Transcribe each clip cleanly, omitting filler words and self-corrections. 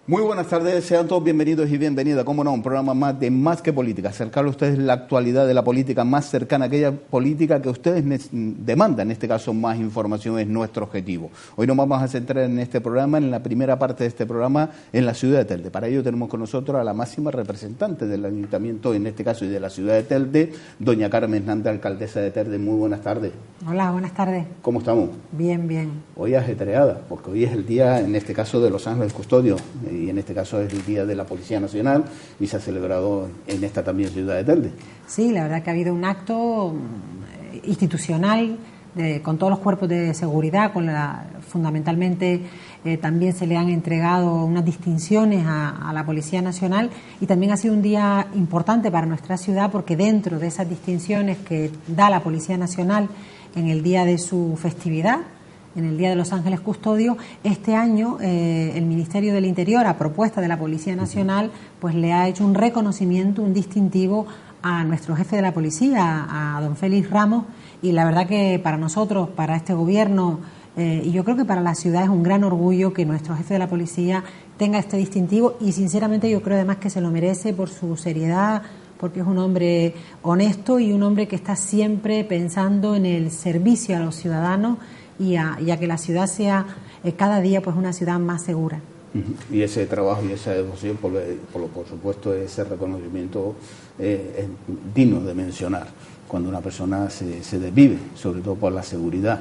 Muy buenas tardes, sean todos bienvenidos y bienvenidas, como no, un programa más de Más que Política, acercar a ustedes la actualidad de la política más cercana, aquella política que ustedes demandan, en este caso más información es nuestro objetivo. Hoy nos vamos a centrar en este programa, en la primera parte de este programa, en la ciudad de Telde. Para ello tenemos con nosotros a la máxima representante del Ayuntamiento, en este caso y de la ciudad de Telde, doña Carmen Hernández, alcaldesa de Telde. Muy buenas tardes. Hola, buenas tardes. ¿Cómo estamos? Bien, bien. Hoy ajetreada, porque hoy es el día, en este caso, de los Ángeles Custodios, y en este caso es el Día de la Policía Nacional, y se ha celebrado en esta también ciudad de Telde. Sí, la verdad que ha habido un acto institucional con todos los cuerpos de seguridad, fundamentalmente también se le han entregado unas distinciones a la Policía Nacional, y también ha sido un día importante para nuestra ciudad porque dentro de esas distinciones que da la Policía Nacional en el día de su festividad, en el Día de los Ángeles Custodios, este año el Ministerio del Interior, a propuesta de la Policía Nacional, pues le ha hecho un reconocimiento, un distintivo a nuestro jefe de la policía, a don Félix Ramos, y la verdad que para nosotros, para este gobierno, y yo creo que para la ciudad es un gran orgullo que nuestro jefe de la policía tenga este distintivo, y sinceramente yo creo además que se lo merece por su seriedad, porque es un hombre honesto y un hombre que está siempre pensando en el servicio a los ciudadanos y a que la ciudad sea cada día pues una ciudad más segura. Y ese trabajo y esa devoción, por supuesto, ese reconocimiento es digno de mencionar cuando una persona se desvive, sobre todo por la seguridad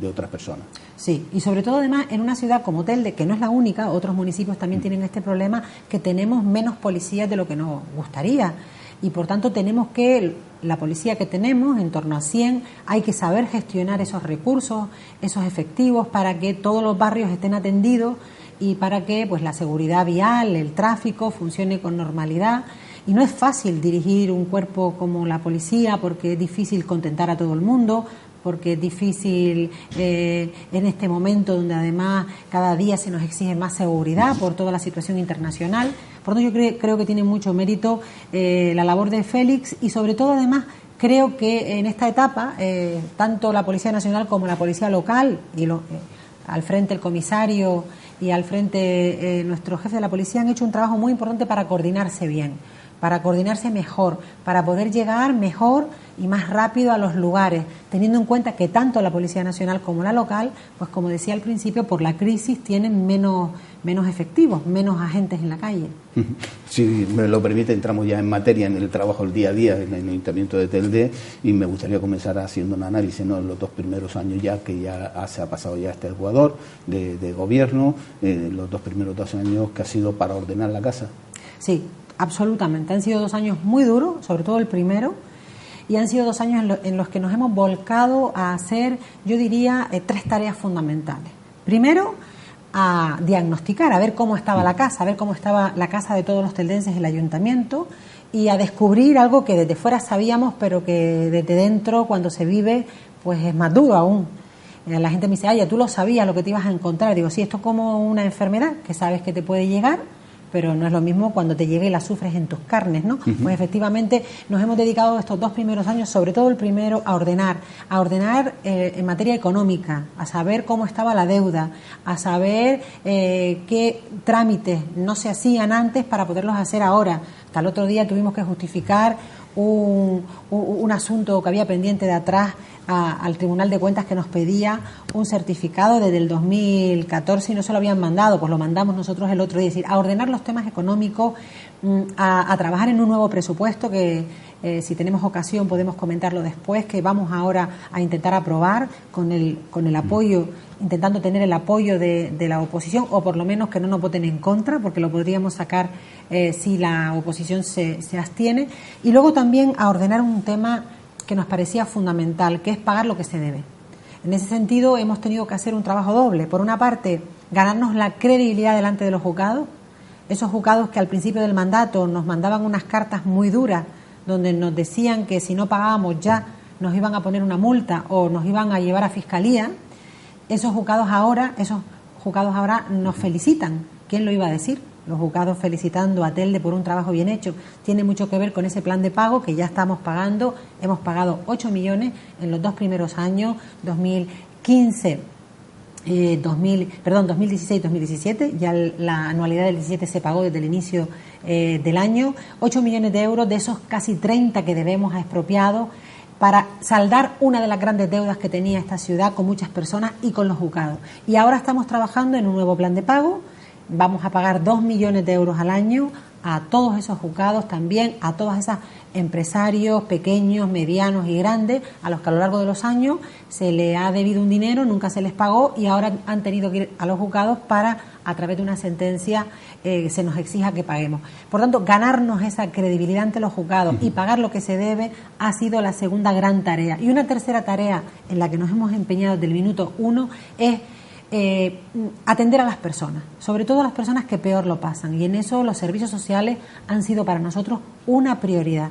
de otras personas. Sí, y sobre todo además en una ciudad como Telde, que no es la única, otros municipios también tienen este problema, que tenemos menos policías de lo que nos gustaría. Y por tanto tenemos que, la policía que tenemos, en torno a 100, hay que saber gestionar esos recursos, esos efectivos, para que todos los barrios estén atendidos y para que pues la seguridad vial, el tráfico funcione con normalidad. Y no es fácil dirigir un cuerpo como la policía porque es difícil contentar a todo el mundo, porque es difícil en este momento donde además cada día se nos exige más seguridad por toda la situación internacional. Por lo tanto, yo creo que tiene mucho mérito la labor de Félix, y sobre todo además creo que en esta etapa tanto la Policía Nacional como la Policía Local, y al frente el comisario y al frente nuestro jefe de la policía, han hecho un trabajo muy importante para coordinarse bien, para coordinarse mejor, para poder llegar mejor y más rápido a los lugares, teniendo en cuenta que tanto la Policía Nacional como la local, pues como decía al principio, por la crisis tienen menos efectivos, menos agentes en la calle. Si me lo permite, entramos ya en materia, en el trabajo del día a día en el Ayuntamiento de Telde, y me gustaría comenzar haciendo un análisis, ¿no?, en los 2 primeros años ya que ya se ha pasado ya este Ecuador de gobierno, los 2 primeros 2 años que ha sido para ordenar la casa. Sí, absolutamente. Han sido 2 años muy duros, sobre todo el primero, y han sido 2 años en los que nos hemos volcado a hacer, yo diría, 3 tareas fundamentales. Primero, a diagnosticar, a ver cómo estaba la casa, a ver cómo estaba la casa de todos los teldenses, el ayuntamiento, y a descubrir algo que desde fuera sabíamos, pero que desde dentro, cuando se vive, pues es más duro aún. La gente me dice, ya tú lo sabías, lo que te ibas a encontrar. Digo, sí, esto es como una enfermedad que sabes que te puede llegar, pero no es lo mismo cuando te llega y la sufres en tus carnes, ¿no? Pues efectivamente nos hemos dedicado estos 2 primeros años, sobre todo el primero, a ordenar en materia económica, a saber cómo estaba la deuda, a saber qué trámites no se hacían antes para poderlos hacer ahora. Hasta el otro día tuvimos que justificar un asunto que había pendiente de atrás al Tribunal de Cuentas, que nos pedía un certificado desde el 2014 y no se lo habían mandado, pues lo mandamos nosotros el otro día. Es decir, a ordenar los temas económicos, a trabajar en un nuevo presupuesto que si tenemos ocasión podemos comentarlo después, que vamos ahora a intentar aprobar con el apoyo, intentando tener el apoyo de la oposición, o por lo menos que no nos voten en contra, porque lo podríamos sacar si la oposición se abstiene. Y luego también a ordenar un tema que nos parecía fundamental, que es pagar lo que se debe. En ese sentido hemos tenido que hacer un trabajo doble. Por una parte, ganarnos la credibilidad delante de los juzgados, esos juzgados que al principio del mandato nos mandaban unas cartas muy duras, donde nos decían que si no pagábamos ya nos iban a poner una multa o nos iban a llevar a fiscalía. Esos juzgados ahora nos felicitan. ¿Quién lo iba a decir? Los juzgados felicitando a Telde por un trabajo bien hecho. Tiene mucho que ver con ese plan de pago que ya estamos pagando. Hemos pagado 8 millones en los 2 primeros años, 2015 2016-2017, ya la anualidad del 17 se pagó desde el inicio del año, 8 millones de euros de esos casi 30 que debemos a expropiados para saldar una de las grandes deudas que tenía esta ciudad con muchas personas y con los juzgados. Y ahora estamos trabajando en un nuevo plan de pago, vamos a pagar 2 millones de euros al año a todos esos juzgados, también a todas esas empresarios pequeños, medianos y grandes, a los que a lo largo de los años se les ha debido un dinero, nunca se les pagó y ahora han tenido que ir a los juzgados para, a través de una sentencia, se nos exija que paguemos. Por tanto, ganarnos esa credibilidad ante los juzgados y pagar lo que se debe ha sido la segunda gran tarea. Y una tercera tarea en la que nos hemos empeñado desde el minuto 1 es atender a las personas, sobre todo a las personas que peor lo pasan, y en eso los servicios sociales han sido para nosotros una prioridad.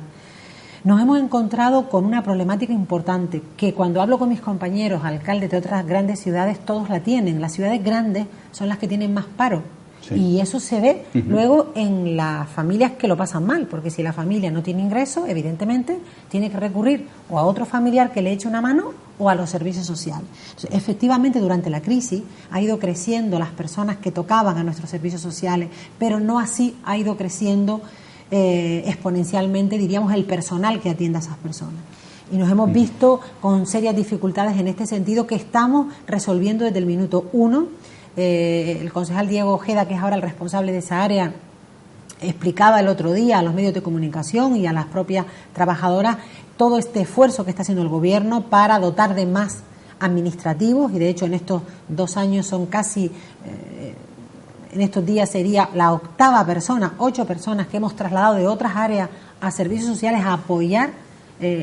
Nos hemos encontrado con una problemática importante, que cuando hablo con mis compañeros alcaldes de otras grandes ciudades, todos la tienen. Las ciudades grandes son las que tienen más paro. Sí. Y eso se ve luego en las familias que lo pasan mal, porque si la familia no tiene ingresos, evidentemente tiene que recurrir o a otro familiar que le eche una mano o a los servicios sociales. Entonces, efectivamente, durante la crisis ha ido creciendo las personas que tocaban a nuestros servicios sociales, pero no así ha ido creciendo exponencialmente, diríamos, el personal que atiende a esas personas. Y nos hemos visto con serias dificultades en este sentido que estamos resolviendo desde el minuto 1. El concejal Diego Ojeda, que es ahora el responsable de esa área, explicaba el otro día a los medios de comunicación y a las propias trabajadoras todo este esfuerzo que está haciendo el gobierno para dotar de más administrativos, y de hecho en estos 2 años son casi, en estos días sería la 8ª persona, 8 personas que hemos trasladado de otras áreas a servicios sociales a apoyar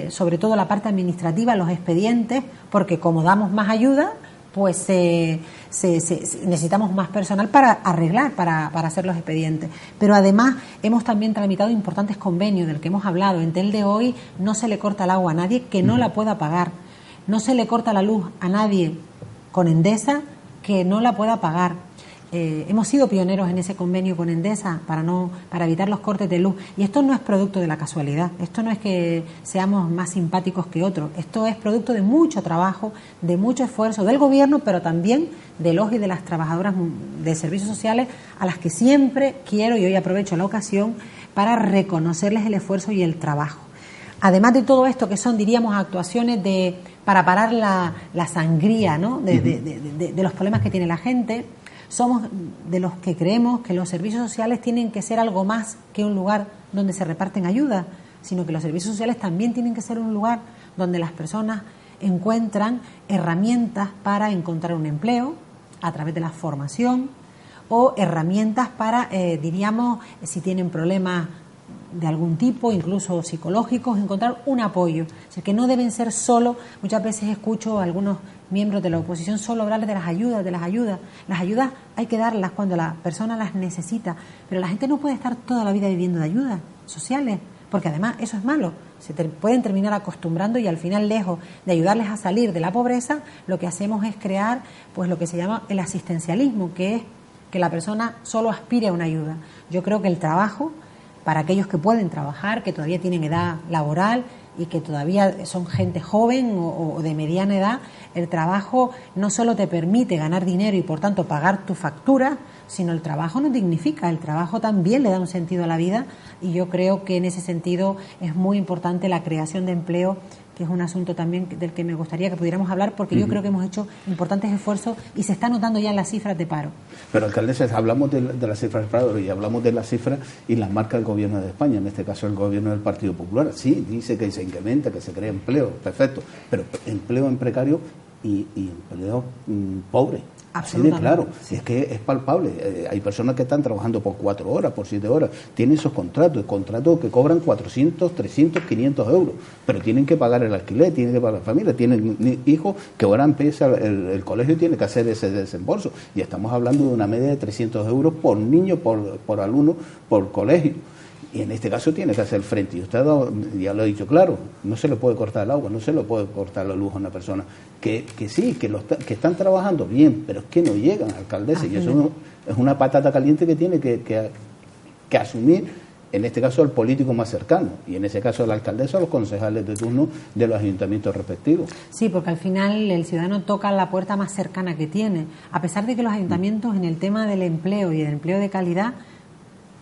sobre todo la parte administrativa, los expedientes, porque como damos más ayuda, pues necesitamos más personal para arreglar, para hacer los expedientes. Pero además hemos también tramitado importantes convenios del que hemos hablado. En Tel de hoy no se le corta el agua a nadie que no la pueda pagar. No se le corta la luz a nadie con Endesa que no la pueda pagar. Hemos sido pioneros en ese convenio con Endesa para evitar los cortes de luz, y esto no es producto de la casualidad, esto no es que seamos más simpáticos que otros, esto es producto de mucho trabajo, de mucho esfuerzo del gobierno, pero también de los y de las trabajadoras de servicios sociales, a las que siempre quiero, y hoy aprovecho la ocasión para reconocerles el esfuerzo y el trabajo. Además de todo esto, que son, diríamos, actuaciones para parar la sangría, ¿no?, de los problemas que tiene la gente. Somos de los que creemos que los servicios sociales tienen que ser algo más que un lugar donde se reparten ayudas, sino que los servicios sociales también tienen que ser un lugar donde las personas encuentran herramientas para encontrar un empleo a través de la formación, o herramientas para, diríamos, si tienen problemas de algún tipo, incluso psicológicos, encontrar un apoyo. O sea, que no deben ser solo, muchas veces escucho a algunos miembros de la oposición solo hablarles de las ayudas, Las ayudas hay que darlas cuando la persona las necesita, pero la gente no puede estar toda la vida viviendo de ayudas sociales, porque además eso es malo. Pueden terminar acostumbrando y al final, lejos de ayudarles a salir de la pobreza, lo que hacemos es crear pues lo que se llama el asistencialismo, que es que la persona solo aspire a una ayuda. Yo creo que el trabajo, para aquellos que pueden trabajar, que todavía tienen edad laboral y que todavía son gente joven o de mediana edad, el trabajo no solo te permite ganar dinero y por tanto pagar tu factura, sino el trabajo nos dignifica, el trabajo también le da un sentido a la vida, y yo creo que en ese sentido es muy importante la creación de empleo, que es un asunto también del que me gustaría que pudiéramos hablar, porque yo creo que hemos hecho importantes esfuerzos y se está notando ya en las cifras de paro. Pero, alcaldesa, hablamos de las cifras de paro y hablamos de las cifras y las marca el gobierno de España, en este caso el gobierno del Partido Popular. Sí, dice que se incrementa, que se crea empleo, perfecto, pero empleo en precario y empleo pobre. Así de claro, sí. Es que es palpable. Hay personas que están trabajando por 4 horas, por 7 horas, tienen esos contratos que cobran 400, 300, 500 euros, pero tienen que pagar el alquiler, tienen que pagar la familia, tienen hijos que ahora empieza el colegio y tiene que hacer ese desembolso, y estamos hablando de una media de 300 euros por niño, por alumno, por colegio. Y en este caso tiene que hacer frente. Y usted ya lo ha dicho claro, no se le puede cortar el agua, no se le puede cortar la luz a una persona que sí, que están trabajando bien, pero es que no llegan, alcaldesa. Y eso es una patata caliente que tiene que asumir en este caso al político más cercano, y en ese caso a la alcaldesa o los concejales de turno de los ayuntamientos respectivos. Sí, porque al final el ciudadano toca la puerta más cercana que tiene. A pesar de que los ayuntamientos en el tema del empleo y del empleo de calidad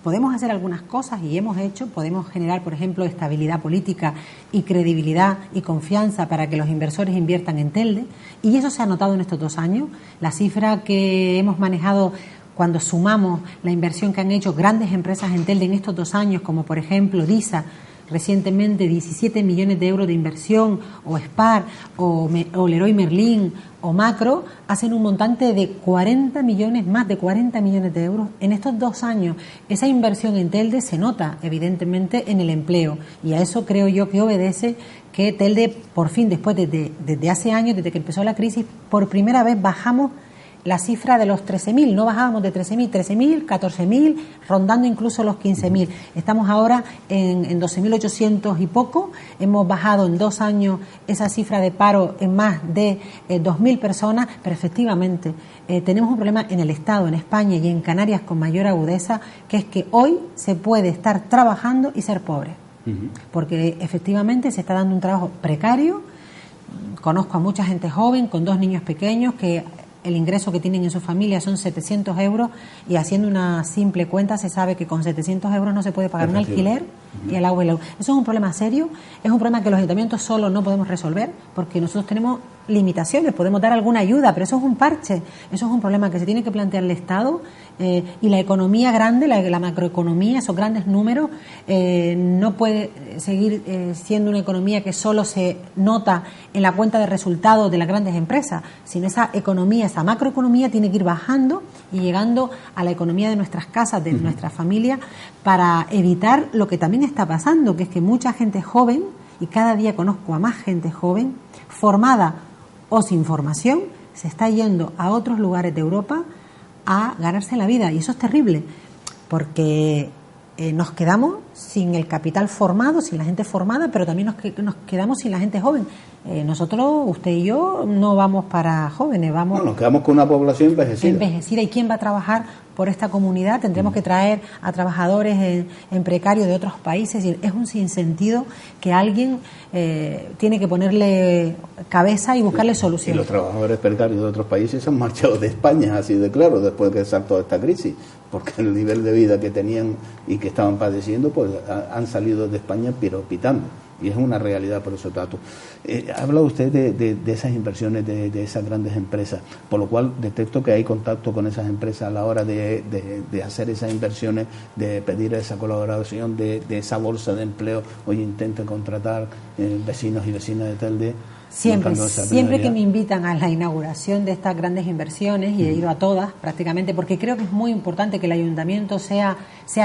podemos hacer algunas cosas y hemos hecho, podemos generar, por ejemplo, estabilidad política y credibilidad y confianza para que los inversores inviertan en Telde, y eso se ha notado en estos 2 años. La cifra que hemos manejado cuando sumamos la inversión que han hecho grandes empresas en Telde en estos 2 años, como por ejemplo DISA, recientemente 17 millones de euros de inversión, o SPAR, o Leroy Merlin, o Macro, hacen un montante de 40 millones, más de 40 millones de euros en estos 2 años. Esa inversión en Telde se nota, evidentemente, en el empleo, y a eso creo yo que obedece que Telde, por fin, después desde hace años, desde que empezó la crisis, por primera vez bajamos la cifra de los 13.000, no bajábamos de 13.000, 14.000, rondando incluso los 15.000. Estamos ahora en 12.800 y poco. Hemos bajado en 2 años esa cifra de paro en más de 2.000 personas, pero efectivamente tenemos un problema en el Estado, en España y en Canarias con mayor agudeza, que es que hoy se puede estar trabajando y ser pobre, porque efectivamente se está dando un trabajo precario. Conozco a mucha gente joven con 2 niños pequeños que el ingreso que tienen en su familia son 700 euros, y haciendo una simple cuenta se sabe que con 700 euros no se puede pagar un alquiler y el agua y la luz. Eso es un problema serio, es un problema que los ayuntamientos solo no podemos resolver, porque nosotros tenemos limitaciones, podemos dar alguna ayuda, pero eso es un parche, eso es un problema que se tiene que plantear el Estado, y la economía grande, la macroeconomía, esos grandes números, no puede seguir siendo una economía que solo se nota en la cuenta de resultados de las grandes empresas, sino esa economía, esa macroeconomía tiene que ir bajando y llegando a la economía de nuestras casas, de nuestras familias, para evitar lo que también está pasando, que es que mucha gente joven, y cada día conozco a más gente joven, formada o sin formación, se está yendo a otros lugares de Europa a ganarse la vida, y eso es terrible, porque nos quedamos sin el capital formado, sin la gente formada, pero también nos quedamos sin la gente joven. Nosotros, usted y yo, no vamos para jóvenes, vamos... No, nos quedamos con una población envejecida. ¿Y quién va a trabajar por esta comunidad? Tendremos que traer a trabajadores en precario de otros países. Es un sinsentido que alguien tiene que ponerle cabeza y buscarle soluciones. Y los trabajadores precarios de otros países se han marchado de España, así de claro, después de que saltó esta crisis, porque el nivel de vida que tenían y que estaban padeciendo, pues han salido de España pitando. Y es una realidad por esos datos. Ha hablado usted de esas inversiones, de esas grandes empresas, por lo cual detecto que hay contacto con esas empresas a la hora de hacer esas inversiones, de pedir esa colaboración, de esa bolsa de empleo. Hoy intenten contratar vecinos y vecinas de Telde. Siempre que me invitan a la inauguración de estas grandes inversiones, y he ido a todas prácticamente, porque creo que es muy importante que el ayuntamiento sea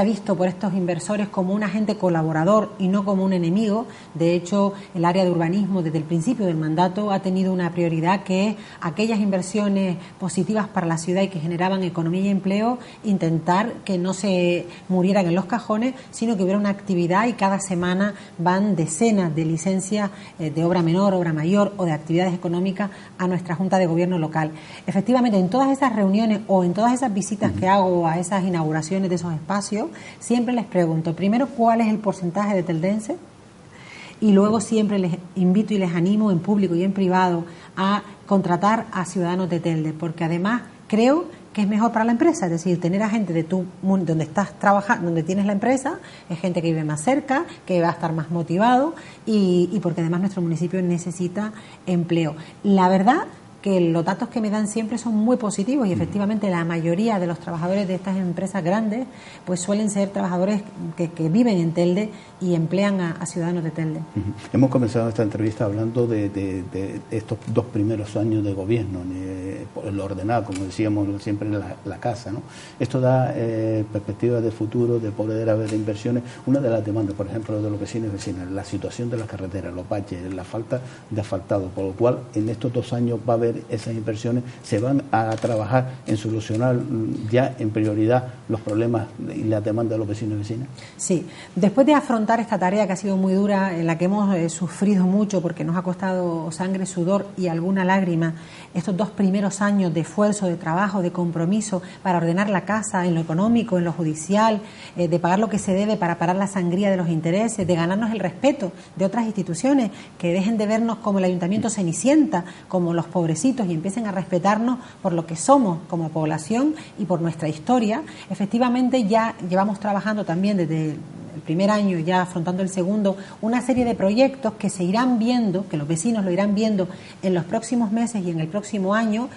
visto por estos inversores como un agente colaborador y no como un enemigo. De hecho, el área de urbanismo desde el principio del mandato ha tenido una prioridad, que es aquellas inversiones positivas para la ciudad y que generaban economía y empleo, intentar que no se murieran en los cajones, sino que hubiera una actividad, y cada semana van decenas de licencias de obra menor, obra mayor o de actividades económicas a nuestra Junta de Gobierno local. Efectivamente, en todas esas reuniones o en todas esas visitas que hago a esas inauguraciones de esos espacios, siempre les pregunto, primero, ¿cuál es el porcentaje de teldenses? Y luego siempre les invito y les animo en público y en privado a contratar a ciudadanos de Telde, porque además creo que es mejor para la empresa, es decir, tener a gente de tu donde estás trabajando, donde tienes la empresa, es gente que vive más cerca, que va a estar más motivado, y porque además nuestro municipio necesita empleo. La verdad que los datos que me dan siempre son muy positivos, y efectivamente la mayoría de los trabajadores de estas empresas grandes pues suelen ser trabajadores que viven en Telde y emplean a ciudadanos de Telde. Hemos comenzado esta entrevista hablando de estos 2 primeros años de gobierno, lo ordenado, como decíamos siempre, en la casa, ¿no? Esto da perspectivas de futuro, de poder haber inversiones. Una de las demandas, por ejemplo, de los vecinos y vecinas, la situación de las carreteras, los baches, la falta de asfaltado, por lo cual en estos 2 años va a haber hacer esas inversiones, se van a trabajar en solucionar ya en prioridad los problemas y la demanda de los vecinos y vecinas? Sí, después de afrontar esta tarea que ha sido muy dura, en la que hemos sufrido mucho porque nos ha costado sangre, sudor y alguna lágrima, estos 2 primeros años de esfuerzo, de trabajo, de compromiso para ordenar la casa en lo económico, en lo judicial, de pagar lo que se debe para parar la sangría de los intereses, de ganarnos el respeto de otras instituciones, que dejen de vernos como el Ayuntamiento Cenicienta, como los pobrecitos, y empiecen a respetarnos por lo que somos como población y por nuestra historia. Efectivamente, ya llevamos trabajando también desde el primer año, ya afrontando el segundo, una serie de proyectos que se irán viendo, que los vecinos lo irán viendo en los próximos meses y en el próximo año,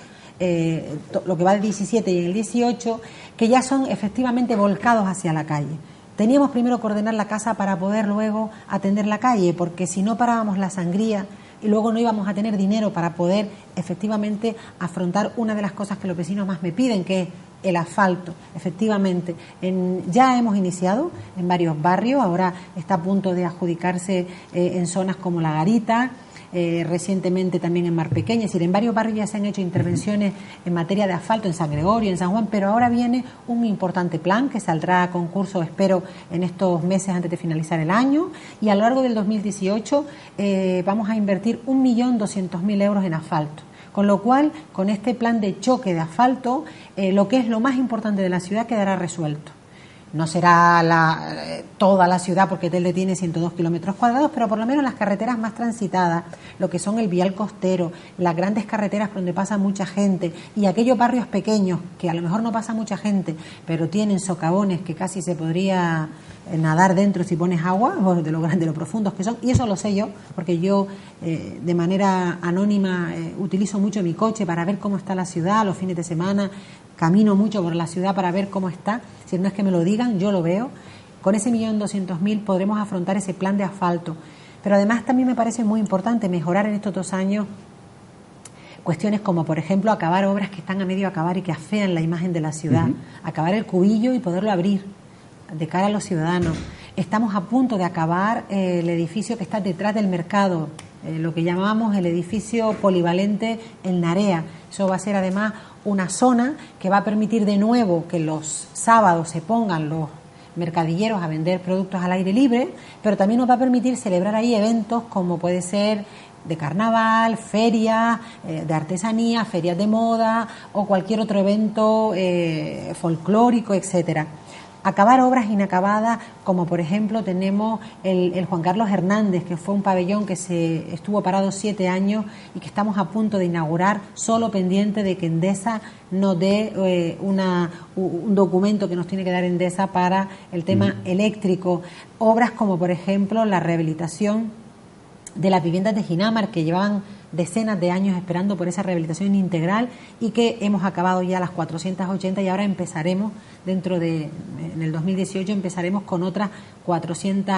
lo que va del 17 y en el 18, que ya son efectivamente volcados hacia la calle. Teníamos primero que ordenar la casa para poder luego atender la calle, porque si no parábamos la sangría y luego no íbamos a tener dinero para poder efectivamente afrontar una de las cosas que los vecinos más me piden, que es el asfalto. Efectivamente, ya hemos iniciado en varios barrios, ahora está a punto de adjudicarse en zonas como La Garita, recientemente también en Mar Pequeña, es decir, en varios barrios ya se han hecho intervenciones en materia de asfalto, en San Gregorio, en San Juan, pero ahora viene un importante plan que saldrá a concurso, espero, en estos meses antes de finalizar el año, y a lo largo del 2018 vamos a invertir 1.200.000 euros en asfalto. Con lo cual, con este plan de choque de asfalto, lo que es lo más importante de la ciudad quedará resuelto. No será toda la ciudad, porque Telde tiene 102 kilómetros cuadrados, pero por lo menos las carreteras más transitadas, lo que son el vial costero, las grandes carreteras por donde pasa mucha gente y aquellos barrios pequeños que a lo mejor no pasa mucha gente, pero tienen socavones que casi se podría nadar dentro si pones agua, de lo grande, de lo profundos que son, y eso lo sé yo, porque yo de manera anónima utilizo mucho mi coche para ver cómo está la ciudad los fines de semana, camino mucho por la ciudad para ver cómo está, si no es que me lo digan, yo lo veo. Con ese 1.200.000 podremos afrontar ese plan de asfalto, pero además también me parece muy importante mejorar en estos 2 años cuestiones como, por ejemplo, acabar obras que están a medio acabar y que afean la imagen de la ciudad, acabar el cubillo y poderlo abrir de cara a los ciudadanos. Estamos a punto de acabar el edificio que está detrás del mercado, lo que llamamos el edificio polivalente El Narea. Eso va a ser además una zona que va a permitir de nuevo que los sábados se pongan los mercadilleros a vender productos al aire libre, pero también nos va a permitir celebrar ahí eventos como puede ser de carnaval, ferias de artesanía, ferias de moda o cualquier otro evento folclórico, etcétera. Acabar obras inacabadas, como por ejemplo tenemos el Juan Carlos Hernández, que fue un pabellón que se estuvo parado 7 años y que estamos a punto de inaugurar, solo pendiente de que Endesa nos dé un documento que nos tiene que dar Endesa para el tema eléctrico. Obras como por ejemplo la rehabilitación de las viviendas de Ginamar, que llevaban decenas de años esperando por esa rehabilitación integral y que hemos acabado ya las 480 y ahora empezaremos en el 2018 empezaremos con otras 400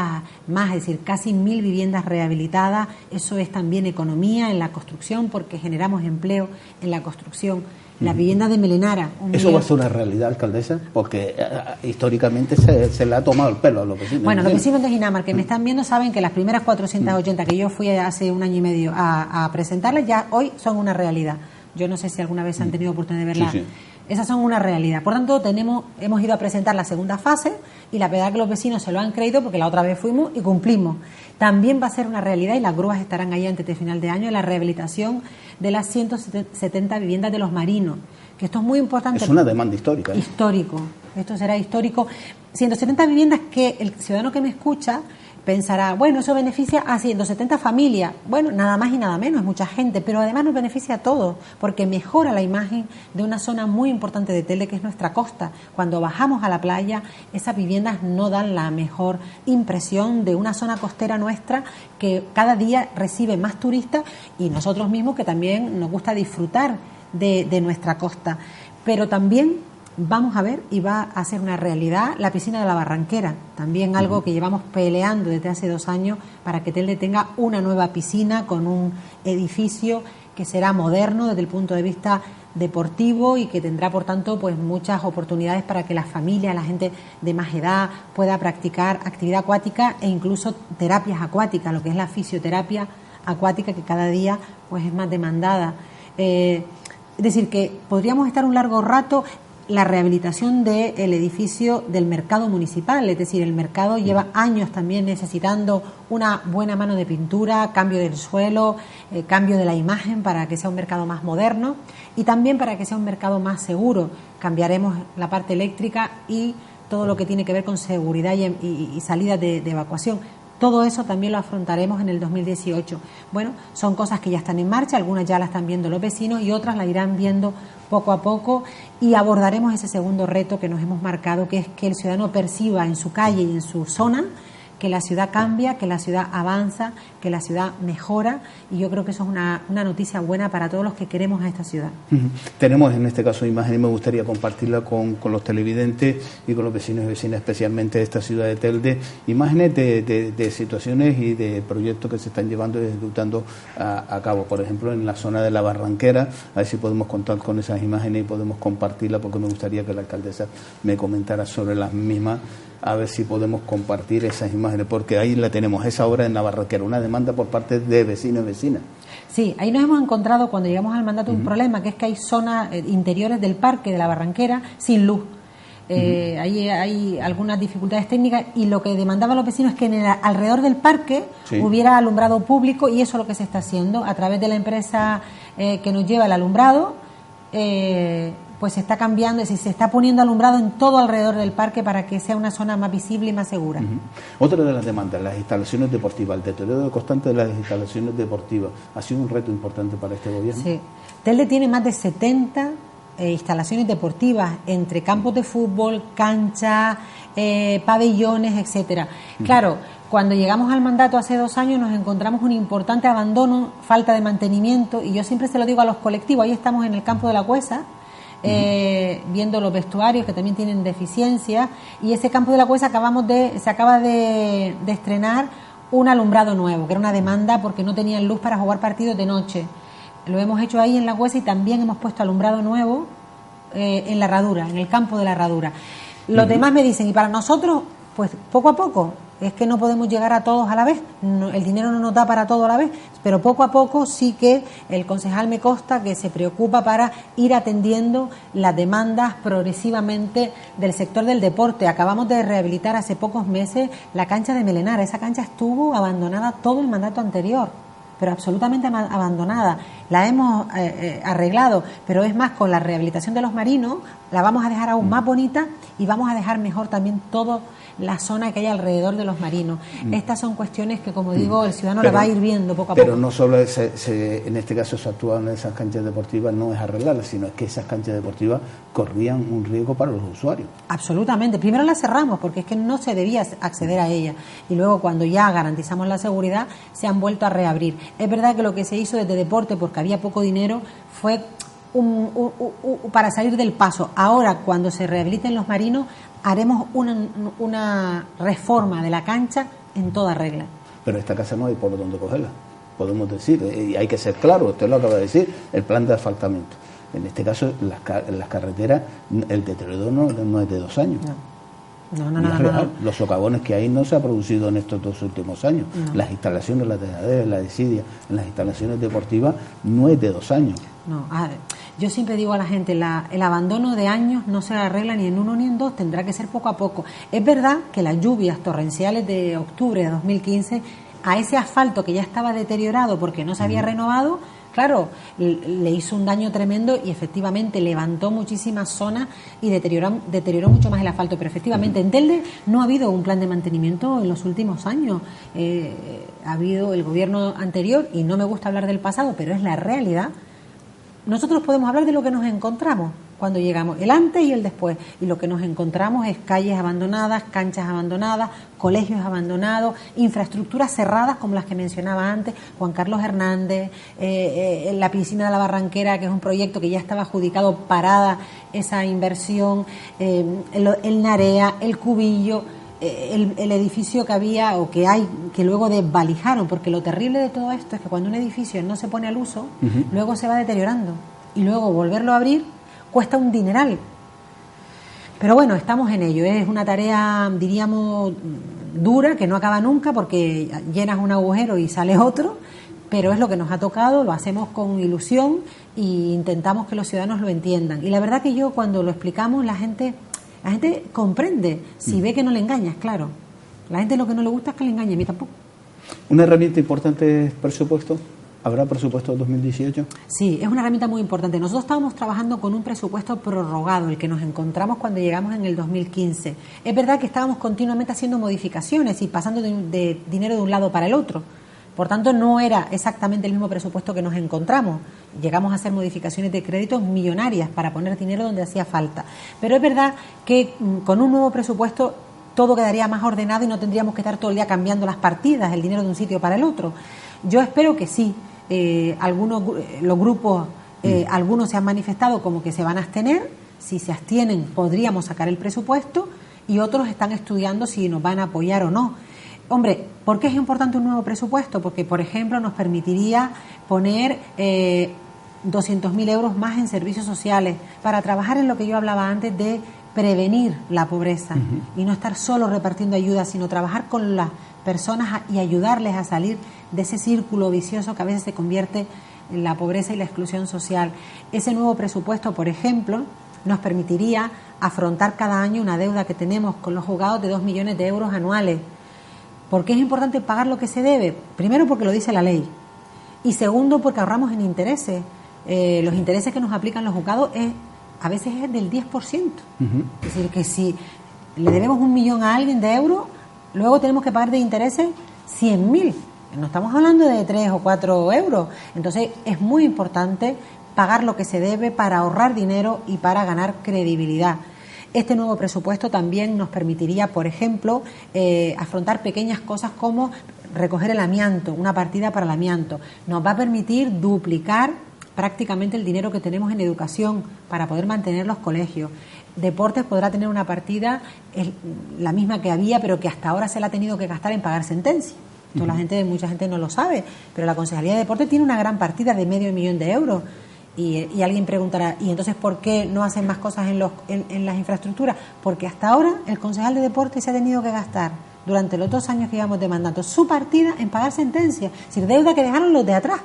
más, es decir, casi 1.000 viviendas rehabilitadas. Eso es también economía en la construcción porque generamos empleo en la construcción. Las viviendas de Melenara. ¿Eso va a ser una realidad, alcaldesa? Porque históricamente se le ha tomado el pelo a los vecinos. Bueno, los vecinos de Ginamar que me están viendo saben que las primeras 480 que yo fui hace 1 año y medio a presentarlas ya hoy son una realidad. Yo no sé si alguna vez han tenido oportunidad de verlas. Sí. Esas son una realidad. Por tanto, hemos ido a presentar la segunda fase y la verdad que los vecinos se lo han creído porque la otra vez fuimos y cumplimos. También va a ser una realidad y las grúas estarán ahí antes de final de año la rehabilitación de las 170 viviendas de los marinos, que esto es muy importante. Es una demanda histórica. Histórico. Esto será histórico. 170 viviendas que el ciudadano que me escucha pensará, bueno, eso beneficia a 170 familias. Bueno, nada más y nada menos, es mucha gente, pero además nos beneficia a todos, porque mejora la imagen de una zona muy importante de Telde, que es nuestra costa. Cuando bajamos a la playa, esas viviendas no dan la mejor impresión de una zona costera nuestra que cada día recibe más turistas y nosotros mismos que también nos gusta disfrutar de nuestra costa. Pero también vamos a ver y va a ser una realidad la piscina de la Barranquera, también algo que llevamos peleando desde hace 2 años para que Telde tenga una nueva piscina con un edificio que será moderno desde el punto de vista deportivo y que tendrá por tanto pues muchas oportunidades para que las familias, la gente de más edad pueda practicar actividad acuática e incluso terapias acuáticas, lo que es la fisioterapia acuática que cada día pues es más demandada. Es decir, que podríamos estar un largo rato. La rehabilitación del edificio del mercado municipal, es decir, el mercado lleva años también necesitando una buena mano de pintura, cambio del suelo, cambio de la imagen para que sea un mercado más moderno y también para que sea un mercado más seguro. Cambiaremos la parte eléctrica y todo lo que tiene que ver con seguridad y salidas de evacuación. Todo eso también lo afrontaremos en el 2018. Bueno, son cosas que ya están en marcha, algunas ya las están viendo los vecinos y otras la irán viendo poco a poco y abordaremos ese segundo reto que nos hemos marcado, que es que el ciudadano perciba en su calle y en su zona que la ciudad cambia, que la ciudad avanza, que la ciudad mejora y yo creo que eso es una noticia buena para todos los que queremos a esta ciudad. Tenemos en este caso imágenes y me gustaría compartirla con los televidentes y con los vecinos y vecinas, especialmente de esta ciudad de Telde, imágenes de situaciones y de proyectos que se están llevando y ejecutando a cabo. Por ejemplo, en la zona de la Barranquera, a ver si podemos contar con esas imágenes y podemos compartirla porque me gustaría que la alcaldesa me comentara sobre las mismas, a ver si podemos compartir esas imágenes, porque ahí la tenemos, esa obra en la Barranquera, una demanda por parte de vecinos y vecinas. Sí, ahí nos hemos encontrado cuando llegamos al mandato un problema, que es que hay zonas interiores del parque de la Barranquera sin luz. Ahí hay algunas dificultades técnicas y lo que demandaban los vecinos es que alrededor del parque hubiera alumbrado público y eso es lo que se está haciendo a través de la empresa que nos lleva el alumbrado. Pues se está cambiando, es decir, se está poniendo alumbrado en todo alrededor del parque para que sea una zona más visible y más segura. Otra de las demandas, las instalaciones deportivas, el deterioro constante de las instalaciones deportivas, ha sido un reto importante para este gobierno. Sí, Telde tiene más de 70 instalaciones deportivas, entre campos de fútbol, canchas, pabellones, etcétera. Claro, cuando llegamos al mandato hace 2 años nos encontramos un importante abandono, falta de mantenimiento, y yo siempre se lo digo a los colectivos, ahí estamos en el campo de la Cuesa, viendo los vestuarios que también tienen deficiencias, y ese campo de la Cuesa se acaba de estrenar un alumbrado nuevo, que era una demanda porque no tenían luz para jugar partidos de noche. Lo hemos hecho ahí en la Cuesa y también hemos puesto alumbrado nuevo en la Herradura, en el campo de la Herradura. Los demás me dicen, y para nosotros, pues poco a poco, es que no podemos llegar a todos a la vez, el dinero no nos da para todo a la vez, pero poco a poco sí que el concejal me consta que se preocupa para ir atendiendo las demandas progresivamente del sector del deporte. Acabamos de rehabilitar hace pocos meses la cancha de Melenar, esa cancha estuvo abandonada todo el mandato anterior, pero absolutamente abandonada. La hemos arreglado, pero es más, con la rehabilitación de los marinos la vamos a dejar aún más bonita y vamos a dejar mejor también toda la zona que hay alrededor de los marinos. Estas son cuestiones que, como digo, el ciudadano la va a ir viendo poco a poco. Pero no solo en este caso se actuaba en esas canchas deportivas, no es arreglarlas, sino es que esas canchas deportivas corrían un riesgo para los usuarios. Absolutamente. Primero las cerramos porque es que no se debía acceder a ellas y luego, cuando ya garantizamos la seguridad, se han vuelto a reabrir. Es verdad que lo que se hizo desde deporte, porque había poco dinero, fue para salir del paso. Ahora, cuando se rehabiliten los marinos, haremos una reforma de la cancha en toda regla. Pero esta casa no hay por dónde cogerla, podemos decir, y hay que ser claro, usted lo acaba de decir, el plan de asfaltamiento. En este caso, las carreteras, el deterioro no es de 2 años. No. Los socavones que hay no se ha producido en estos 2 últimos años. No. Las instalaciones, la dejadera, la desidia, en las instalaciones deportivas no es de 2 años. No, yo siempre digo a la gente, el abandono de años no se arregla ni en 1 ni en 2, tendrá que ser poco a poco. Es verdad que las lluvias torrenciales de octubre de 2015, a ese asfalto que ya estaba deteriorado porque no se había renovado, claro, le hizo un daño tremendo y efectivamente levantó muchísimas zonas y deterioró mucho más el asfalto. Pero efectivamente en Telde no ha habido un plan de mantenimiento en los últimos años. Ha habido el gobierno anterior, y no me gusta hablar del pasado, pero es la realidad. Nosotros podemos hablar de lo que nos encontramos cuando llegamos, el antes y el después, y lo que nos encontramos es calles abandonadas, canchas abandonadas, colegios abandonados, infraestructuras cerradas como las que mencionaba antes, Juan Carlos Hernández, la piscina de la Barranquera, que es un proyecto que ya estaba adjudicado, parada esa inversión, el Narea, el Cubillo, el edificio que había o que hay, que luego desvalijaron, porque lo terrible de todo esto es que cuando un edificio no se pone al uso, luego se va deteriorando y luego volverlo a abrir cuesta un dineral. Pero bueno, estamos en ello. Es una tarea, diríamos, dura, que no acaba nunca porque llenas un agujero y sale otro, pero es lo que nos ha tocado, lo hacemos con ilusión e intentamos que los ciudadanos lo entiendan. Y la verdad que yo cuando lo explicamos, la gente comprende, si ve que no le engañas, claro. La gente lo que no le gusta es que le engañe, a mí tampoco. ¿Una herramienta importante es presupuesto? ¿Habrá presupuesto 2018? Sí, es una herramienta muy importante. Nosotros estábamos trabajando con un presupuesto prorrogado, el que nos encontramos cuando llegamos en el 2015. Es verdad que estábamos continuamente haciendo modificaciones y pasando de dinero de un lado para el otro. Por tanto, no era exactamente el mismo presupuesto que nos encontramos. Llegamos a hacer modificaciones de créditos millonarias para poner dinero donde hacía falta. Pero es verdad que con un nuevo presupuesto todo quedaría más ordenado y no tendríamos que estar todo el día cambiando las partidas, el dinero de un sitio para el otro. Yo espero que sí. Los grupos, algunos se han manifestado como que se van a abstener. Si se abstienen, podríamos sacar el presupuesto, y otros están estudiando si nos van a apoyar o no. Hombre, ¿por qué es importante un nuevo presupuesto? Porque, por ejemplo, nos permitiría poner 200.000 euros más en servicios sociales para trabajar en lo que yo hablaba antes de prevenir la pobreza y no estar solo repartiendo ayuda, sino trabajar con las personas y ayudarles a salir de ese círculo vicioso que a veces se convierte en la pobreza y la exclusión social. Ese nuevo presupuesto, por ejemplo, nos permitiría afrontar cada año una deuda que tenemos con los juzgados de 2 millones de euros anuales. ¿Por qué es importante pagar lo que se debe? Primero, porque lo dice la ley. Y segundo, porque ahorramos en intereses. Los intereses que nos aplican los juzgados a veces es del 10%. Es decir, que si le debemos 1 millón a alguien de euros, luego tenemos que pagar de intereses 100.000. No estamos hablando de 3 o 4 euros. Entonces, es muy importante pagar lo que se debe para ahorrar dinero y para ganar credibilidad. Este nuevo presupuesto también nos permitiría, por ejemplo, afrontar pequeñas cosas como recoger el amianto, una partida para el amianto. Nos va a permitir duplicar prácticamente el dinero que tenemos en educación para poder mantener los colegios. Deportes podrá tener una partida, la misma que había, pero que hasta ahora se la ha tenido que gastar en pagar sentencia. Esto mucha gente no lo sabe, pero la Concejalía de Deporte tiene una gran partida de 500.000 euros. Y alguien preguntará, ¿y entonces por qué no hacen más cosas en las infraestructuras? Porque hasta ahora el concejal de deporte se ha tenido que gastar, durante los 2 años que llevamos de mandato, su partida en pagar sentencias, es decir, deuda que dejaron los de atrás.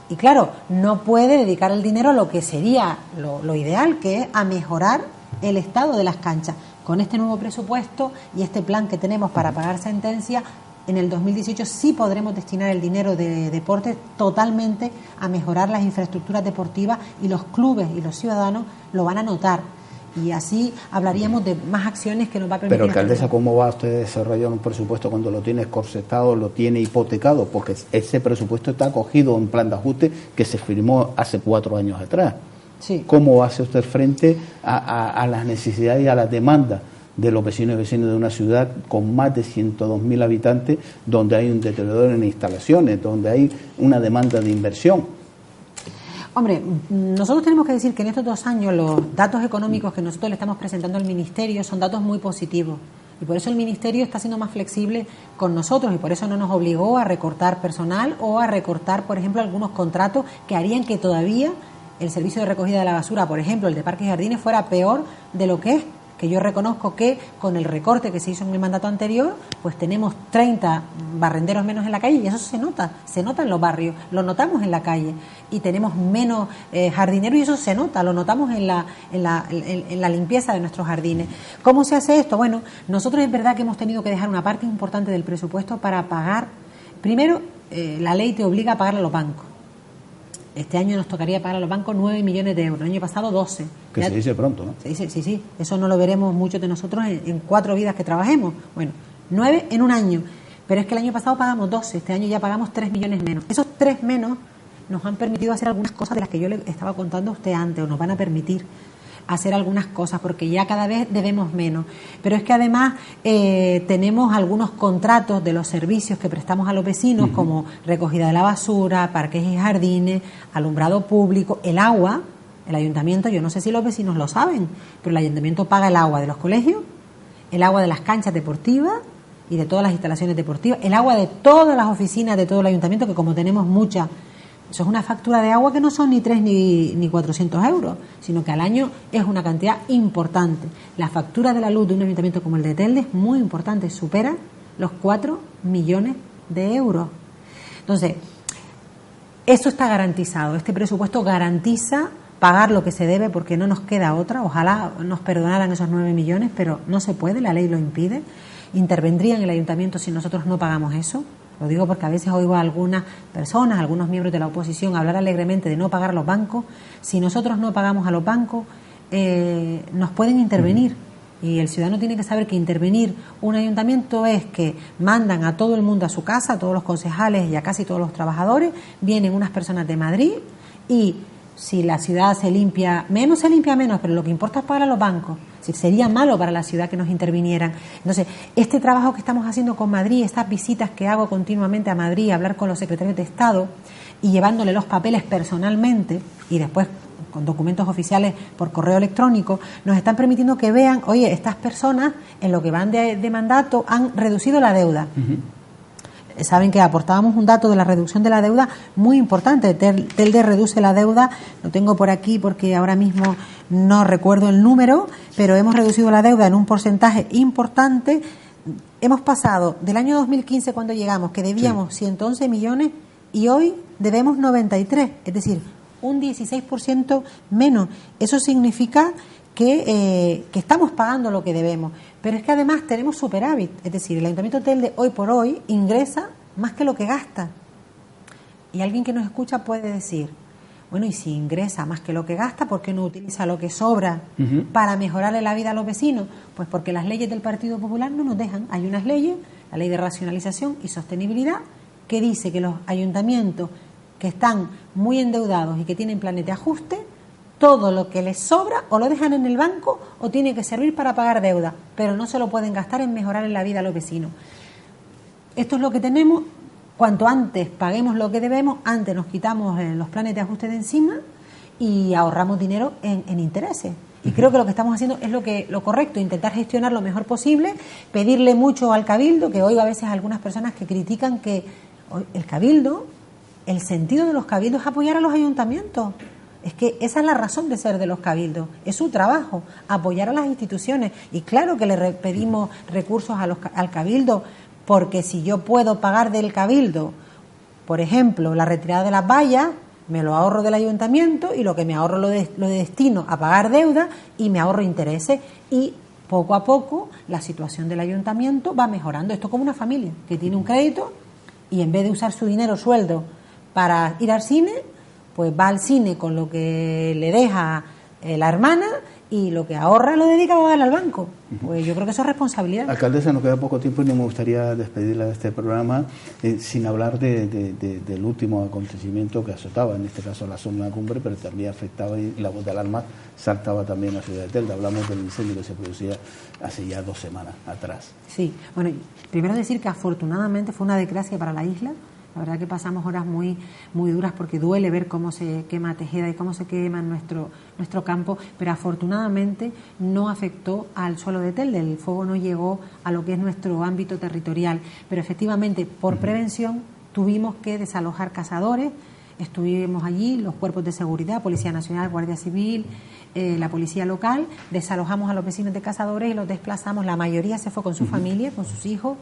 Y claro, no puede dedicar el dinero a lo que sería lo ideal, que es a mejorar el estado de las canchas. Con este nuevo presupuesto y este plan que tenemos para pagar sentencias, en el 2018 sí podremos destinar el dinero de deporte totalmente a mejorar las infraestructuras deportivas, y los clubes y los ciudadanos lo van a notar. Y así hablaríamos de más acciones que nos va a permitir... Pero, alcaldesa, ¿cómo va usted a desarrollar un presupuesto cuando lo tiene corsetado, lo tiene hipotecado? Porque ese presupuesto está acogido a un plan de ajuste que se firmó hace 4 años atrás. Sí. ¿Cómo hace usted frente a las necesidades y a las demandas de los vecinos y vecinas de una ciudad con más de 102.000 habitantes, donde hay un deterioro en instalaciones, donde hay una demanda de inversión? Hombre, nosotros tenemos que decir que en estos 2 años los datos económicos que nosotros le estamos presentando al Ministerio son datos muy positivos, y por eso el Ministerio está siendo más flexible con nosotros, y por eso no nos obligó a recortar personal o a recortar, por ejemplo, algunos contratos que harían que todavía el servicio de recogida de la basura, por ejemplo, el de Parques y Jardines, fuera peor de lo que es. Que yo reconozco que con el recorte que se hizo en el mandato anterior, pues tenemos 30 barrenderos menos en la calle, y eso se nota en los barrios, lo notamos en la calle, y tenemos menos jardineros, y eso se nota, lo notamos en la limpieza de nuestros jardines. ¿Cómo se hace esto? Bueno, nosotros es verdad que hemos tenido que dejar una parte importante del presupuesto para pagar. Primero, la ley te obliga a pagarle a los bancos. Este año nos tocaría pagar a los bancos 9 millones de euros, el año pasado 12. Que se dice pronto, ¿no? Se dice, sí, eso no lo veremos muchos de nosotros en 4 vidas que trabajemos. Bueno, 9 en un año, pero es que el año pasado pagamos 12, este año ya pagamos 3 millones menos. Esos 3 menos nos han permitido hacer algunas cosas de las que yo le estaba contando a usted antes, o nos van a permitir hacer algunas cosas, porque ya cada vez debemos menos. Pero es que además tenemos algunos contratos de los servicios que prestamos a los vecinos, como recogida de la basura, parques y jardines, alumbrado público, el agua. El ayuntamiento, yo no sé si los vecinos lo saben, pero el ayuntamiento paga el agua de los colegios, el agua de las canchas deportivas y de todas las instalaciones deportivas, el agua de todas las oficinas de todo el ayuntamiento, que como tenemos muchas, eso es una factura de agua que no son ni 3 ni 400 euros, sino que al año es una cantidad importante. La factura de la luz de un ayuntamiento como el de Telde es muy importante, supera los 4 millones de euros. Entonces, Eso está garantizado. Este presupuesto garantiza pagar lo que se debe porque no nos queda otra. Ojalá nos perdonaran esos 9 millones, pero no se puede, la ley lo impide. Intervendría en el ayuntamiento si nosotros no pagamos eso. Lo digo porque a veces oigo a algunas personas, algunos miembros de la oposición hablar alegremente de no pagar a los bancos. Si nosotros no pagamos a los bancos, nos pueden intervenir. Y el ciudadano tiene que saber que intervenir un ayuntamiento es que mandan a todo el mundo a su casa, a todos los concejales y a casi todos los trabajadores, vienen unas personas de Madrid y si la ciudad se limpia menos, pero lo que importa es pagar a los bancos. Si sería malo para la ciudad que nos intervinieran. Entonces, este trabajo que estamos haciendo con Madrid, estas visitas que hago continuamente a Madrid, hablar con los secretarios de Estado y llevándole los papeles personalmente y después con documentos oficiales por correo electrónico, nos están permitiendo que vean, oye, estas personas en lo que van de mandato han reducido la deuda. Saben que aportábamos un dato de la reducción de la deuda muy importante. Telde reduce la deuda, lo tengo por aquí porque ahora mismo no recuerdo el número, pero hemos reducido la deuda en un porcentaje importante. Hemos pasado del año 2015 cuando llegamos, que debíamos 111 millones y hoy debemos 93, es decir, un 16% menos. Eso significa que estamos pagando lo que debemos. Pero es que además tenemos superávit, es decir, el Ayuntamiento de Telde hoy por hoy ingresa más que lo que gasta. Y alguien que nos escucha puede decir, bueno, y si ingresa más que lo que gasta, ¿por qué no utiliza lo que sobra para mejorarle la vida a los vecinos? Pues porque las leyes del Partido Popular no nos dejan. Hay unas leyes, la Ley de Racionalización y Sostenibilidad, que dice que los ayuntamientos que están muy endeudados y que tienen planes de ajuste, todo lo que les sobra o lo dejan en el banco o tiene que servir para pagar deuda, pero no se lo pueden gastar en mejorar en la vida a los vecinos. Esto es lo que tenemos. Cuanto antes paguemos lo que debemos, antes nos quitamos los planes de ajuste de encima y ahorramos dinero en intereses. Y creo que lo que estamos haciendo es lo correcto, intentar gestionar lo mejor posible, pedirle mucho al Cabildo, que oigo a veces a algunas personas que critican que el Cabildo, el sentido de los cabildos es apoyar a los ayuntamientos. Es que esa es la razón de ser de los cabildos, es su trabajo, apoyar a las instituciones. Y claro que le pedimos recursos al cabildo, porque si yo puedo pagar del cabildo, por ejemplo, la retirada de las vallas, me lo ahorro del ayuntamiento y lo que me ahorro lo destino a pagar deuda y me ahorro intereses. Y poco a poco la situación del ayuntamiento va mejorando. Esto es como una familia que tiene un crédito y en vez de usar su dinero, sueldo, para ir al cine, pues va al cine con lo que le deja la hermana y lo que ahorra lo dedica a pagar al banco. Pues yo creo que eso es responsabilidad. Alcaldesa, nos queda poco tiempo y no me gustaría despedirla de este programa sin hablar del último acontecimiento que azotaba, en este caso la zona de la Cumbre, pero también afectaba y la voz de alarma saltaba también a la ciudad de Telde. Hablamos del incendio que se producía hace ya 2 semanas atrás. Sí, bueno, primero decir que afortunadamente fue una desgracia para la isla. La verdad que pasamos horas muy duras porque duele ver cómo se quema Tejeda y cómo se quema nuestro campo, pero afortunadamente no afectó al suelo de Telde, el fuego no llegó a lo que es nuestro ámbito territorial, pero efectivamente por prevención tuvimos que desalojar cazadores, estuvimos allí, los cuerpos de seguridad, Policía Nacional, Guardia Civil, la policía local, desalojamos a los vecinos de cazadores y los desplazamos, la mayoría se fue con su familia, con sus hijos,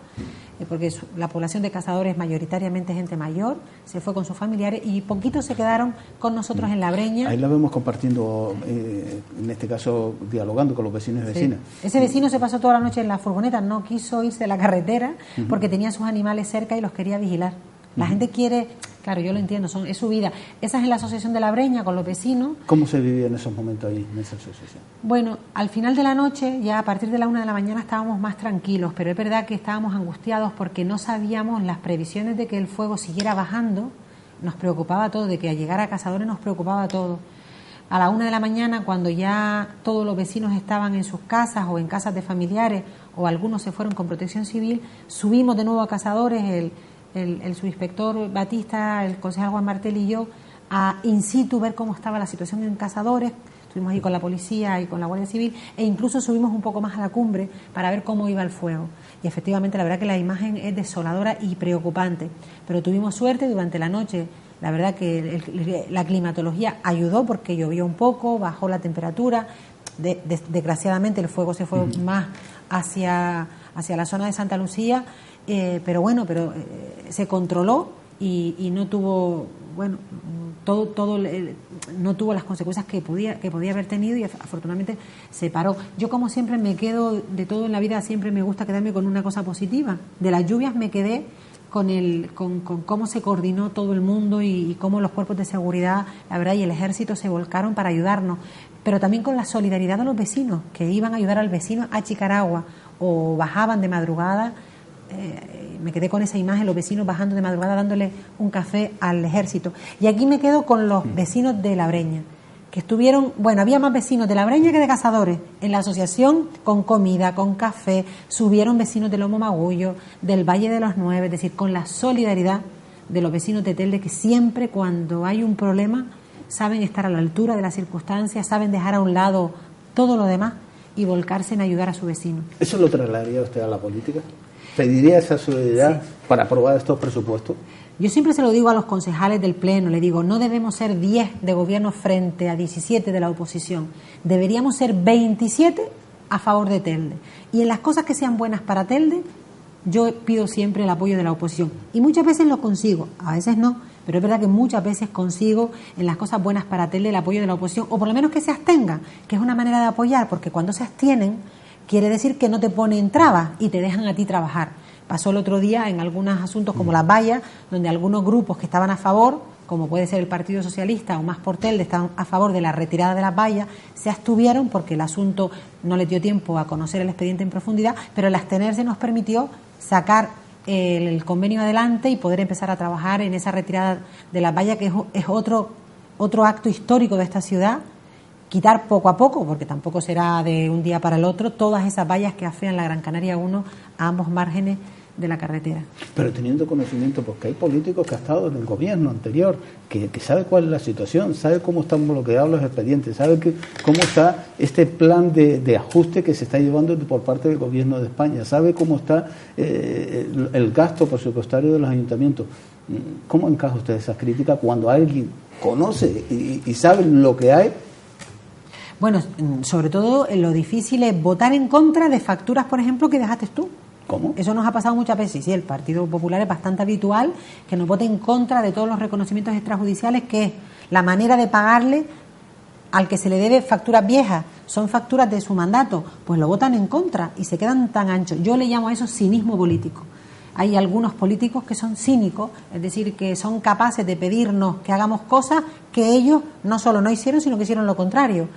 porque la población de cazadores es mayoritariamente gente mayor, se fue con sus familiares y poquitos se quedaron con nosotros en La Breña. Ahí la vemos compartiendo, en este caso dialogando con los vecinos y vecinas. Sí. Ese vecino se pasó toda la noche en la furgoneta, no quiso irse de la carretera porque tenía sus animales cerca y los quería vigilar. La gente quiere, claro, yo lo entiendo, es su vida. Esa es la asociación de La Breña con los vecinos. ¿Cómo se vivía en esos momentos ahí, en esa asociación? Bueno, al final de la noche, ya a partir de la 1 de la mañana estábamos más tranquilos, pero es verdad que estábamos angustiados porque no sabíamos las previsiones de que el fuego siguiera bajando. Nos preocupaba todo, de que al llegar a Cazadores nos preocupaba todo. A la 1 de la mañana, cuando ya todos los vecinos estaban en sus casas o en casas de familiares, o algunos se fueron con protección civil, subimos de nuevo a Cazadores, el subinspector Batista, el concejal Juan Martel y yo, a in situ ver cómo estaba la situación en Cazadores. Estuvimos ahí con la policía y con la Guardia Civil e incluso subimos un poco más a la cumbre para ver cómo iba el fuego. Y efectivamente, la verdad que la imagen es desoladora y preocupante. Pero tuvimos suerte durante la noche. La verdad que la climatología ayudó porque llovió un poco, bajó la temperatura. Desgraciadamente el fuego se fue más hacia la zona de Santa Lucía. Pero se controló y no tuvo bueno, no tuvo las consecuencias que podía haber tenido y afortunadamente se paró. Yo, como siempre, me quedo de todo en la vida, siempre me gusta quedarme con una cosa positiva. De las lluvias me quedé con cómo se coordinó todo el mundo y cómo los cuerpos de seguridad, la verdad, y el ejército se volcaron para ayudarnos, pero también con la solidaridad de los vecinos, que iban a ayudar al vecino a Chicaragua o bajaban de madrugada. Me quedé con esa imagen, los vecinos bajando de madrugada dándole un café al ejército. Y aquí me quedo con los vecinos de La Breña, que estuvieron, bueno, había más vecinos de La Breña que de Cazadores en la asociación, con comida, con café, subieron vecinos de Lomo Magullo, del Valle de los Nueve, es decir, con la solidaridad de los vecinos de Telde, que siempre cuando hay un problema saben estar a la altura de las circunstancias, saben dejar a un lado todo lo demás y volcarse en ayudar a su vecino. ¿Eso lo trasladaría usted a la política? ¿Pediría esa solidaridad para aprobar estos presupuestos? Yo siempre se lo digo a los concejales del Pleno, le digo, no debemos ser 10 de gobierno frente a 17 de la oposición, deberíamos ser 27 a favor de Telde. Y en las cosas que sean buenas para Telde, yo pido siempre el apoyo de la oposición. Y muchas veces lo consigo, a veces no, pero es verdad que muchas veces consigo en las cosas buenas para Telde el apoyo de la oposición, o por lo menos que se abstengan, que es una manera de apoyar, porque cuando se abstienen, quiere decir que no te ponen trabas y te dejan a ti trabajar. Pasó el otro día en algunos asuntos como las vallas, donde algunos grupos que estaban a favor, como puede ser el Partido Socialista o Más por Telde, estaban a favor de la retirada de las vallas, se abstuvieron porque el asunto no les dio tiempo a conocer el expediente en profundidad, pero el abstenerse nos permitió sacar el convenio adelante y poder empezar a trabajar en esa retirada de las vallas, que es otro acto histórico de esta ciudad. Quitar poco a poco, porque tampoco será de un día para el otro, todas esas vallas que afean la Gran Canaria 1 a ambos márgenes de la carretera. Pero teniendo conocimiento, porque hay políticos que han estado en el gobierno anterior, que sabe cuál es la situación, sabe cómo están bloqueados los expedientes, sabe cómo está este plan de ajuste que se está llevando por parte del gobierno de España, sabe cómo está el gasto presupuestario de los ayuntamientos. ¿Cómo encaja usted esas críticas cuando alguien conoce y sabe lo que hay? Bueno, sobre todo lo difícil es votar en contra de facturas, por ejemplo, que dejaste tú. ¿Cómo? Eso nos ha pasado muchas veces. Sí, el Partido Popular es bastante habitual que nos vote en contra de todos los reconocimientos extrajudiciales, que es la manera de pagarle al que se le debe facturas viejas. Son facturas de su mandato, pues lo votan en contra y se quedan tan anchos. Yo le llamo a eso cinismo político. Hay algunos políticos que son cínicos, es decir, que son capaces de pedirnos que hagamos cosas que ellos no solo no hicieron, sino que hicieron lo contrario.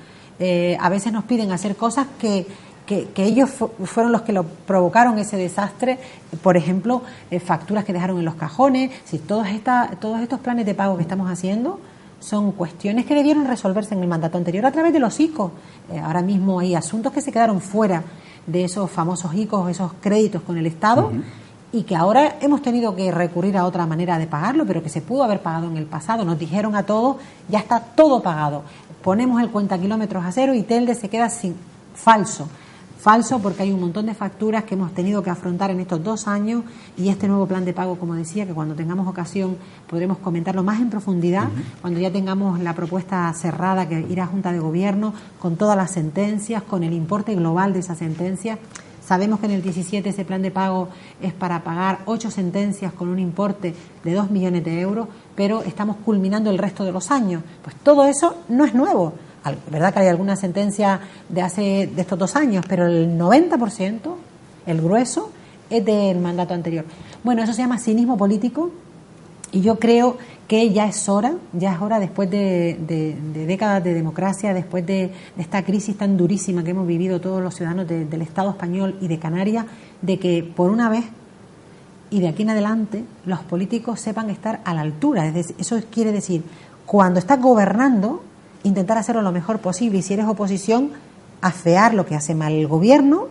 A veces nos piden hacer cosas que ellos fueron los que lo provocaron, ese desastre. Por ejemplo, facturas que dejaron en los cajones. Si todos estos planes de pago que estamos haciendo son cuestiones que debieron resolverse en el mandato anterior a través de los ICO. Ahora mismo hay asuntos que se quedaron fuera de esos famosos ICO, esos créditos con el Estado, y que ahora hemos tenido que recurrir a otra manera de pagarlo, pero que se pudo haber pagado en el pasado. Nos dijeron a todos, ya está todo pagado. Ponemos el cuentakilómetros a cero y Telde se queda sin falso porque hay un montón de facturas que hemos tenido que afrontar en estos 2 años y este nuevo plan de pago, como decía, que cuando tengamos ocasión podremos comentarlo más en profundidad, cuando ya tengamos la propuesta cerrada que irá a Junta de Gobierno con todas las sentencias, con el importe global de esas sentencias. Sabemos que en el 17 ese plan de pago es para pagar 8 sentencias con un importe de 2 millones de euros, pero estamos culminando el resto de los años. Pues todo eso no es nuevo. Verdad que hay alguna sentencia de estos 2 años, pero el 90%, el grueso, es del mandato anterior. Bueno, eso se llama cinismo político y yo creo que ya es hora después de décadas de democracia, después de esta crisis tan durísima que hemos vivido todos los ciudadanos del Estado español y de Canarias, de que por una vez y de aquí en adelante los políticos sepan estar a la altura. Es decir, eso quiere decir, cuando estás gobernando, intentar hacerlo lo mejor posible, y si eres oposición, afear lo que hace mal el gobierno,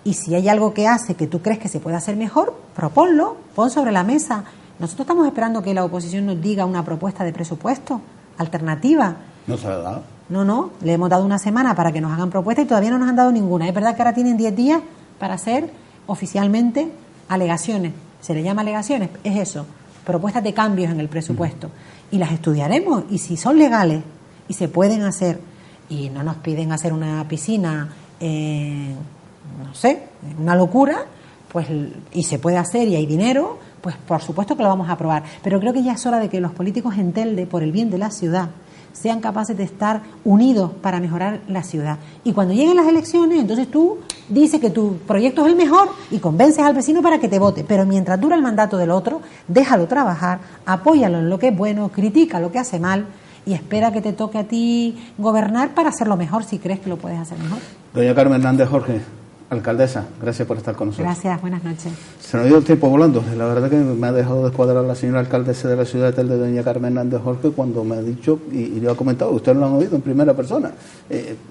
y si hay algo que hace que tú crees que se puede hacer mejor, proponlo, pon sobre la mesa. Nosotros estamos esperando que la oposición nos diga una propuesta de presupuesto alternativa. ¿No se ha dado? No, le hemos dado una semana para que nos hagan propuestas y todavía no nos han dado ninguna. Es verdad que ahora tienen 10 días para hacer oficialmente alegaciones. Se le llama alegaciones, es eso, propuestas de cambios en el presupuesto. Y las estudiaremos, y si son legales y se pueden hacer, y no nos piden hacer una piscina, no sé, una locura, pues, y se puede hacer y hay dinero, pues por supuesto que lo vamos a aprobar. Pero creo que ya es hora de que los políticos en Telde, por el bien de la ciudad, sean capaces de estar unidos para mejorar la ciudad. Y cuando lleguen las elecciones, entonces tú dices que tu proyecto es el mejor y convences al vecino para que te vote. Pero mientras dura el mandato del otro, déjalo trabajar, apóyalo en lo que es bueno, critica lo que hace mal y espera que te toque a ti gobernar para hacerlo mejor si crees que lo puedes hacer mejor. Doña Carmen Hernández Jorge, alcaldesa, gracias por estar con nosotros. Gracias, buenas noches. Se nos dio el tiempo volando. La verdad que me ha dejado descuadrar la señora alcaldesa de la ciudad de Telde, doña Carmen Hernández Jorge, cuando me ha dicho, y lo ha comentado, ustedes lo han oído en primera persona,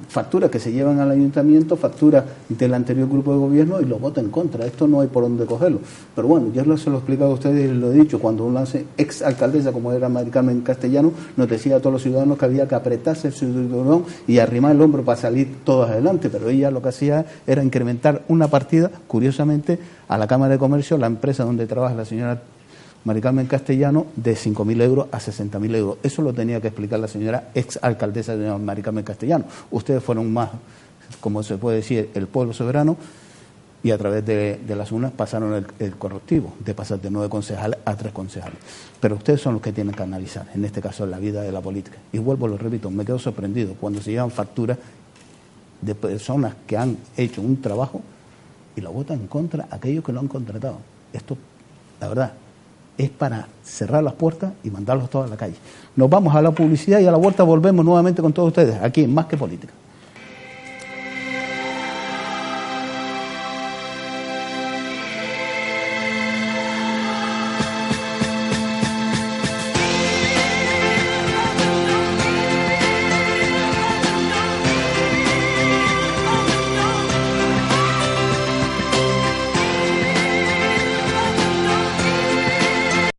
facturas que se llevan al ayuntamiento, facturas del anterior grupo de gobierno y lo vota en contra. Esto no hay por dónde cogerlo. Pero bueno, yo se lo he explicado a ustedes y lo he dicho, cuando una ex alcaldesa como era Mari Carmen Castellano, nos decía a todos los ciudadanos que había que apretarse el cinturón y arrimar el hombro para salir todos adelante, pero ella lo que hacía era incrementar una partida, curiosamente, a la Cámara de Comercio, la empresa donde trabaja la señora Mari Carmen Castellano, de 5.000 euros a 60.000 euros. Eso lo tenía que explicar la señora ex alcaldesa de Mari Carmen Castellano. Ustedes fueron más, como se puede decir, el pueblo soberano, y a través de las urnas pasaron el correctivo, de pasar de 9 concejales a 3 concejales. Pero ustedes son los que tienen que analizar, en este caso, la vida de la política. Y vuelvo, lo repito, me quedo sorprendido cuando se llevan facturas de personas que han hecho un trabajo y lo votan en contra aquellos que lo han contratado. Esto, la verdad, es para cerrar las puertas y mandarlos todos a la calle. Nos vamos a la publicidad y a la vuelta volvemos nuevamente con todos ustedes, aquí en Más que Política.